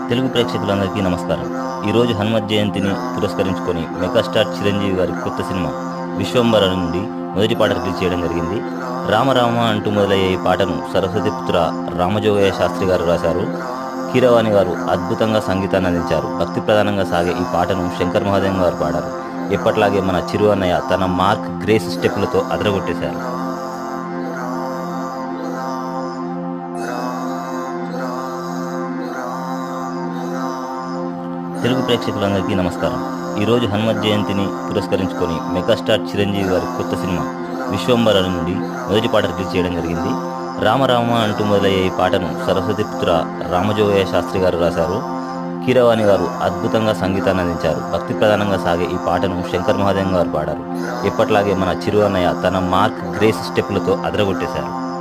తెలుగు ప్రేక్షకులందరికీ నమస్కారం. ఈరోజు హనుమత్ జయంతిని పురస్కరించుకొని మెగాస్టార్ చిరంజీవి గారి కొత్త సినిమా విశ్వంబర నుండి మొదటి పాట రిలీజ్ చేయడం జరిగింది. రామ రామ అంటూ మొదలయ్యే ఈ పాటను సరస్వతి పుత్ర రామజోగయ్య శాస్త్రి గారు రాశారు. కీరవాణి గారు అద్భుతంగా సంగీతాన్ని అందించారు. భక్తి ప్రధానంగా సాగే ఈ పాటను శంకర్ మహాదేవ్ గారు పాడారు. ఎప్పట్లాగే మన చిరు అన్నయ్య తన మార్క్ గ్రేస్ స్టెప్పులతో అదరగొట్టేశారు. తెలుగు ప్రేక్షకులందరికీ నమస్కారం. ఈరోజు హనుమత్ జయంతిని పురస్కరించుకొని మెగాస్టార్ చిరంజీవి గారి కొత్త సినిమా విశ్వంబర నుండి మొదటి పాట రిలీజ్ చేయడం జరిగింది. రామ రామ అంటూ మొదలయ్యే ఈ పాటను సరస్వతి పుత్ర రామజోగయ్య శాస్త్రి గారు రాశారు. కీరవాణి గారు అద్భుతంగా సంగీతాన్ని అందించారు. భక్తి ప్రధానంగా సాగే ఈ పాటను శంకర్ మహాదేవ్ గారు పాడారు. ఎప్పట్లాగే మన చిరు అన్నయ్య తన మార్క్ గ్రేస్ స్టెప్పులతో అదరగొట్టేశారు.